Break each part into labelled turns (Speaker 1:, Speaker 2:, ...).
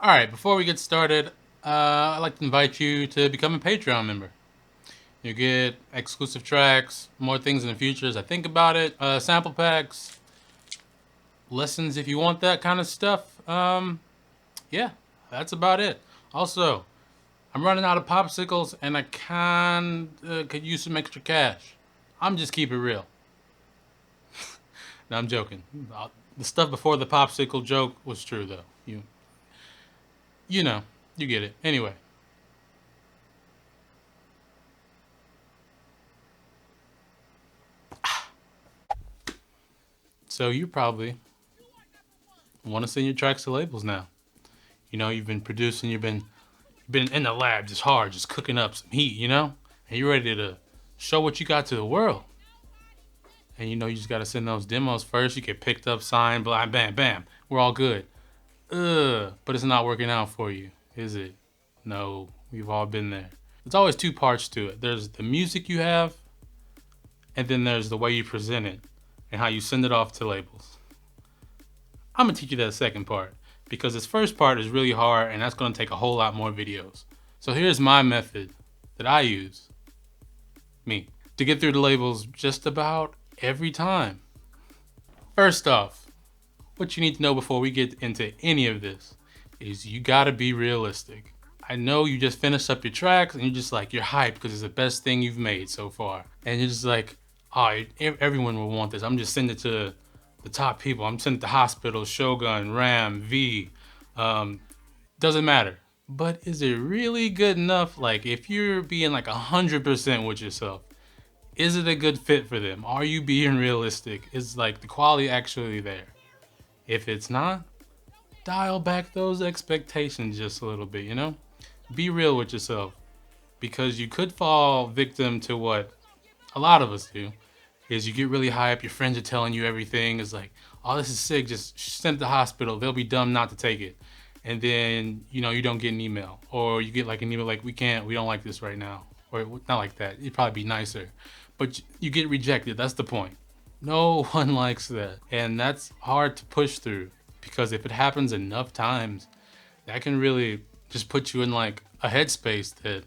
Speaker 1: All right, before we get started, I'd like to invite you to become a Patreon member. You get exclusive tracks, more things in the future as I think about it, sample packs, lessons if you want that kind of stuff. Yeah, that's about it. Also, I'm running out of popsicles and I could use some extra cash. I'm just keep it real. No, I'm joking. The stuff before the popsicle joke was true though. You know, you get it. Anyway, so you probably want to send your tracks to labels now. You know, you've been producing, you've been in the lab just hard, just cooking up some heat, and you're ready to show what you got to the world. And you just gotta send those demos first. You get picked up, signed, blah, bam, bam. We're all good. But it's not working out for you, is it? No, we've all been there. There's always two parts to it. There's the music you have, and then there's the way you present it and how you send it off to labels. I'm gonna teach you that second part because this first part is really hard and that's gonna take a whole lot more videos. So here's my method that I use, me, to get through the labels just about every time. First off, what you need to know before we get into any of this is you gotta be realistic. I know you just finished up your tracks and you're just like, you're hyped because it's the best thing you've made so far. And you're just like, oh, everyone will want this. I'm just sending it to the top people. I'm sending it to Hospital, Shogun, Ram, V. Doesn't matter. But is it really good enough? Like, if you're being like 100% with yourself, is it a good fit for them? Are you being realistic? Is like the quality actually there? If it's not, dial back those expectations just a little bit, Be real with yourself because you could fall victim to what a lot of us do is you get really high up, your friends are telling you everything is like, oh, this is sick, just send it to the hospital, they'll be dumb not to take it. And then, you don't get an email or you get like an email like, we don't like this right now. Or not like that, it'd probably be nicer. But you get rejected, that's the point. No one likes that. And that's hard to push through because if it happens enough times, that can really just put you in like a headspace that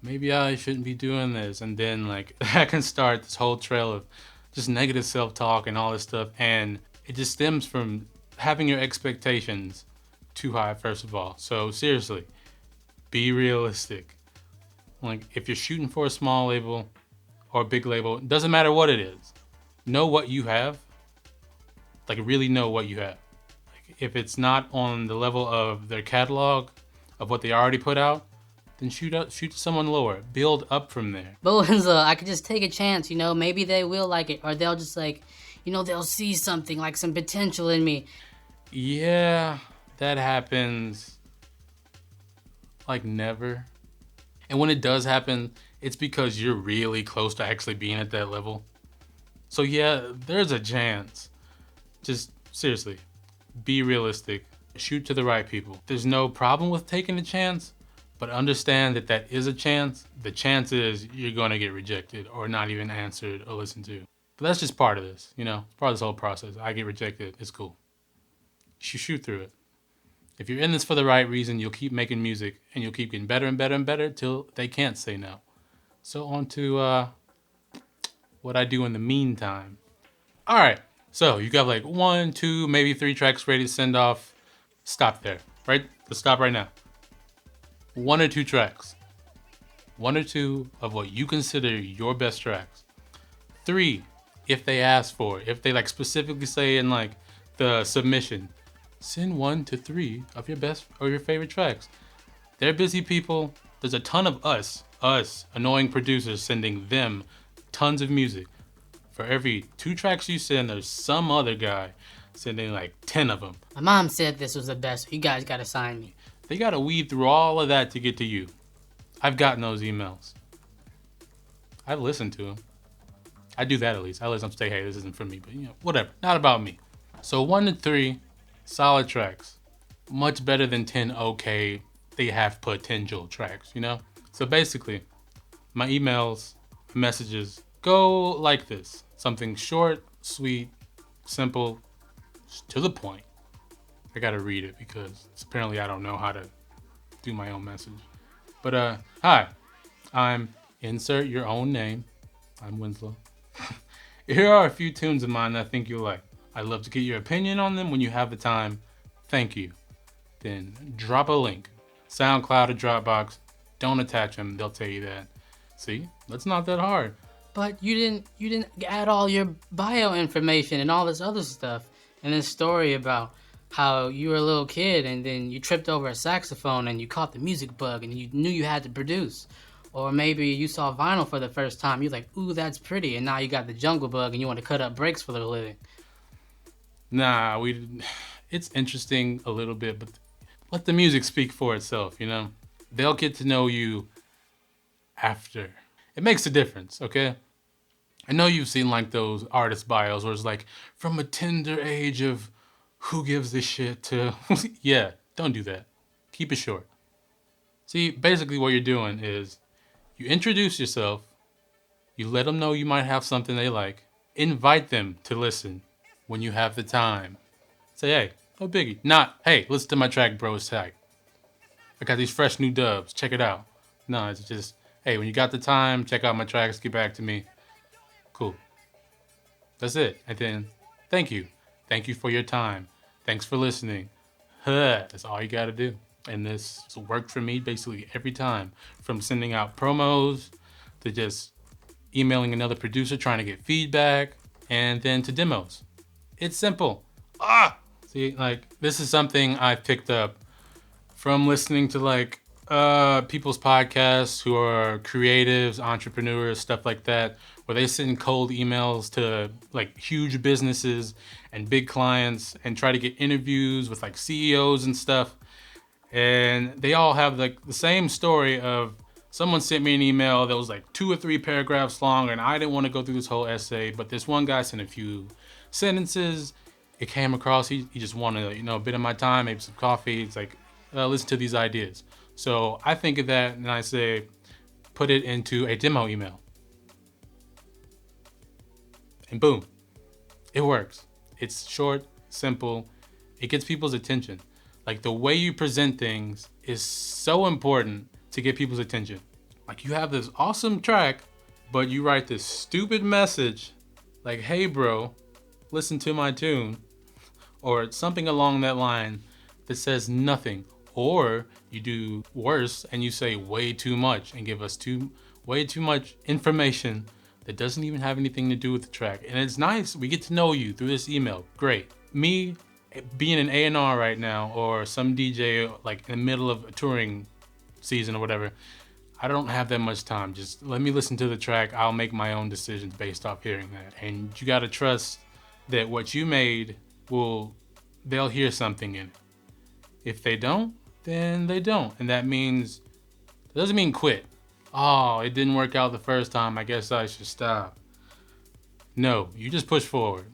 Speaker 1: maybe I shouldn't be doing this. And then like that can start this whole trail of just negative self-talk and all this stuff. And it just stems from having your expectations too high, first of all. So seriously, be realistic. Like if you're shooting for a small label or a big label, it doesn't matter what it is. Know what you have. Like really know what you have. Like if it's not on the level of their catalog of what they already put out, then shoot to someone lower. Build up from there.
Speaker 2: But Winslow, I could just take a chance, maybe they will like it, or they'll just like, they'll see something, like some potential in me.
Speaker 1: Yeah, that happens like never. And when it does happen, it's because you're really close to actually being at that level. So yeah, there's a chance. Just seriously, be realistic. Shoot to the right people. There's no problem with taking a chance, but understand that that is a chance. The chance is you're going to get rejected or not even answered or listened to. But that's just part of this, It's part of this whole process. I get rejected. It's cool. You shoot through it. If you're in this for the right reason, you'll keep making music and you'll keep getting better and better and better till they can't say no. So on to what I do in the meantime. All right. So you got like 1, 2, maybe 3 tracks ready to send off. Stop there, right? Let's stop right now. 1 or 2 tracks. 1 or 2 of what you consider your best tracks. 3, if they ask for it. If they like specifically say in like the submission, send 1 to 3 of your best or your favorite tracks. They're busy people. There's a ton of us annoying producers sending them tons of music. For every 2 tracks you send, there's some other guy sending like 10 of them.
Speaker 2: My mom said this was the best. You guys gotta sign me.
Speaker 1: They gotta weed through all of that to get to you. I've gotten those emails. I've listened to them. I do that at least. I listen to say, hey, this isn't for me, but whatever. Not about me. So 1 to 3 solid tracks. Much better than 10 okay, they have potential tracks, So basically, my emails, messages go like this. Something short, sweet, simple, to the point. I gotta read it because apparently I don't know how to do my own message. But hi, I'm insert your own name. I'm Winslow. Here are a few tunes of mine that I think you'll like. I'd love to get your opinion on them when you have the time. Thank you. Then drop a link. SoundCloud or Dropbox. Don't attach them, they'll tell you that. See? That's not that hard.
Speaker 2: But you didn't add all your bio information and all this other stuff, and this story about how you were a little kid and then you tripped over a saxophone and you caught the music bug and you knew you had to produce. Or maybe you saw vinyl for the first time, you're like, ooh, that's pretty, and now you got the jungle bug and you want to cut up breaks for a living.
Speaker 1: Nah, it's interesting a little bit, but let the music speak for itself, you know? They'll get to know you after. It makes a difference, okay? I know you've seen like those artist bios where it's like from a tender age of who gives a shit to yeah, don't do that. Keep it short. See, basically what you're doing is you introduce yourself, you let them know you might have something they like, invite them to listen when you have the time. Say, hey, no biggie. Not, hey, listen to my track, bro, it's tight. I got these fresh new dubs, check it out. No, it's just, hey, when you got the time, check out my tracks, get back to me. Cool. That's it. And then, thank you. Thank you for your time. Thanks for listening. That's all you gotta do. And this worked for me basically every time. From sending out promos to just emailing another producer trying to get feedback, and then to demos. It's simple. See, like, this is something I picked up from listening to like people's podcasts who are creatives, entrepreneurs, stuff like that, where they send cold emails to like huge businesses and big clients and try to get interviews with like CEOs and stuff. And they all have like the same story of someone sent me an email that was like 2 or 3 paragraphs long, and I didn't want to go through this whole essay, but this one guy sent a few sentences. It came across, he just wanted, you know, a bit of my time, maybe some coffee. It's like, listen to these ideas. So I think of that and I say, put it into a demo email. And boom, it works. It's short, simple. It gets people's attention. Like, the way you present things is so important to get people's attention. Like, you have this awesome track, but you write this stupid message like, hey bro, listen to my tune, or something along that line that says nothing. Or you do worse and you say way too much and give us way too much information that doesn't even have anything to do with the track. And it's nice, we get to know you through this email, great. Me being an A&R right now, or some DJ like in the middle of a touring season or whatever, I don't have that much time. Just let me listen to the track, I'll make my own decisions based off hearing that. And you gotta trust that what you made they'll hear something in it. If they don't, then they don't. And that doesn't mean quit. Oh, it didn't work out the first time, I guess I should stop. No, you just push forward.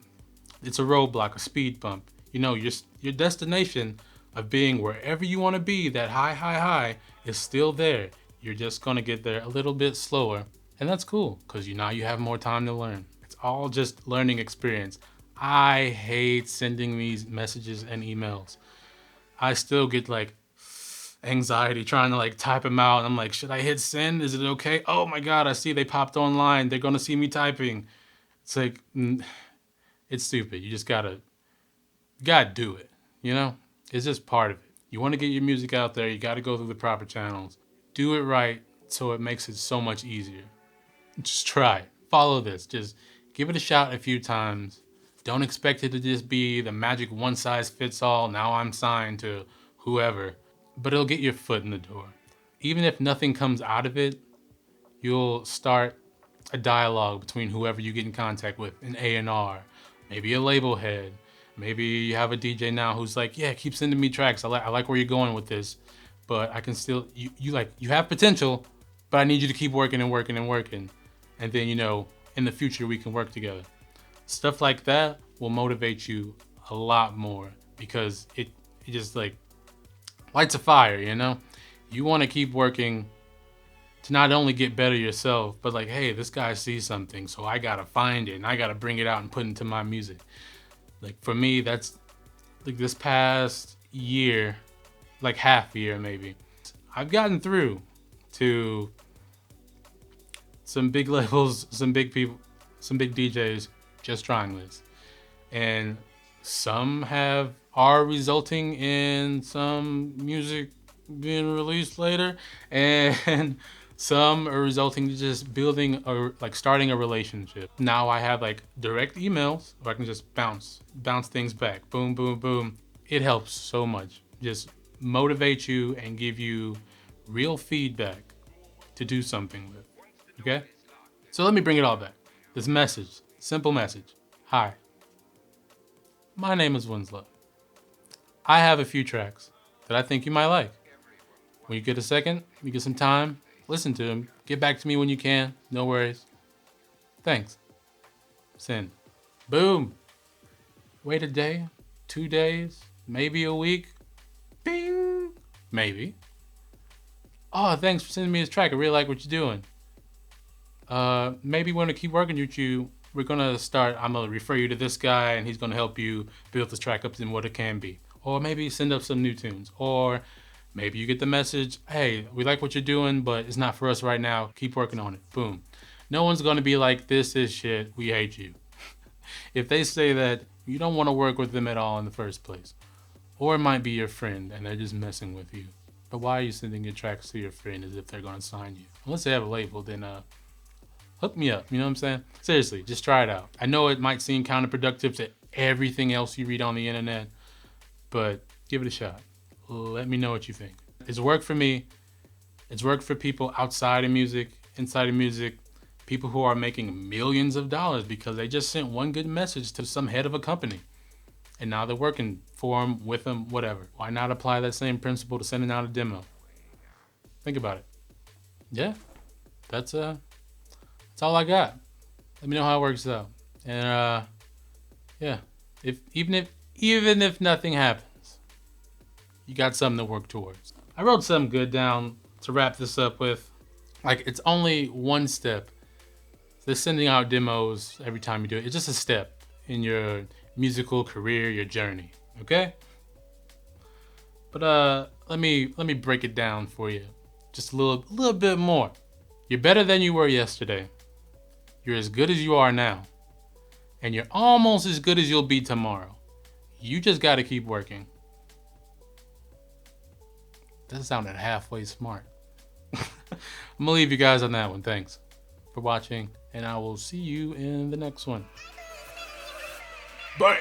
Speaker 1: It's a roadblock, a speed bump. You know, your destination of being wherever you want to be, that high, is still there. You're just gonna get there a little bit slower. And that's cool, because now you have more time to learn. It's all just learning experience. I hate sending these messages and emails. I still get like anxiety trying to like type them out. I'm like, should I hit send? Is it okay? Oh my God, I see they popped online. They're gonna see me typing. It's like, it's stupid. You just gotta do it, you know? It's just part of it. You wanna get your music out there, you gotta go through the proper channels. Do it right so it makes it so much easier. Just try it. Follow this. Just give it a shot a few times. Don't expect it to just be the magic one size fits all, now I'm signed to whoever, but it'll get your foot in the door. Even if nothing comes out of it, you'll start a dialogue between whoever you get in contact with, an A&R, maybe a label head, maybe you have a DJ now who's like, yeah, keep sending me tracks. I like where you're going with this, but I can still, you have potential, but I need you to keep working and working and working. And then, you know, in the future we can work together. Stuff like that will motivate you a lot more, because it just like lights a fire, you know? You want to keep working to not only get better yourself, but like, hey, this guy sees something, so I gotta find it and I gotta bring it out and put it into my music. Like, for me, that's like this past year, like half year maybe, I've gotten through to some big labels, some big people, some big DJs just trying this. And some are resulting in some music being released later, and some are resulting to just building or like starting a relationship. Now I have like direct emails where I can just bounce things back. Boom, boom, boom. It helps so much. Just motivate you and give you real feedback to do something with. Okay? So let me bring it all back. This message, simple message. Hi, my name is Winslow. I have a few tracks that I think you might like. When you get a second, you get some time, listen to them. Get back to me when you can. No worries. Thanks. Send. Boom. Wait a day, 2 days, maybe a week. Bing. Maybe. Oh, thanks for sending me this track. I really like what you're doing. Maybe want to keep working with you. I'm gonna refer you to this guy and he's gonna help you build this track up in what it can be. Or maybe send up some new tunes. Or maybe you get the message, hey, we like what you're doing, but it's not for us right now. Keep working on it. Boom. No one's gonna be like, this is shit, we hate you. If they say that, you don't want to work with them at all in the first place. Or it might be your friend and they're just messing with you. But why are you sending your tracks to your friend as if they're gonna sign you? Unless they have a label, then hook me up, you know what I'm saying? Seriously, just try it out. I know it might seem counterproductive to everything else you read on the internet, but give it a shot. Let me know what you think. It's worked for me. It's worked for people outside of music, inside of music, people who are making millions of dollars because they just sent one good message to some head of a company. And now they're working for them, with them, whatever. Why not apply that same principle to sending out a demo? Think about it. Yeah, that's all I got. Let me know how it works out. And yeah, even if nothing happens, you got something to work towards. I wrote something good down to wrap this up with. Like, it's only one step. This sending out demos every time you do it, it's just a step in your musical career, your journey. Okay? But let me break it down for you just a little bit more. You're better than you were yesterday. You're as good as you are now. And you're almost as good as you'll be tomorrow. You just gotta keep working. That sounded halfway smart. I'm gonna leave you guys on that one. Thanks for watching, and I will see you in the next one. Bye.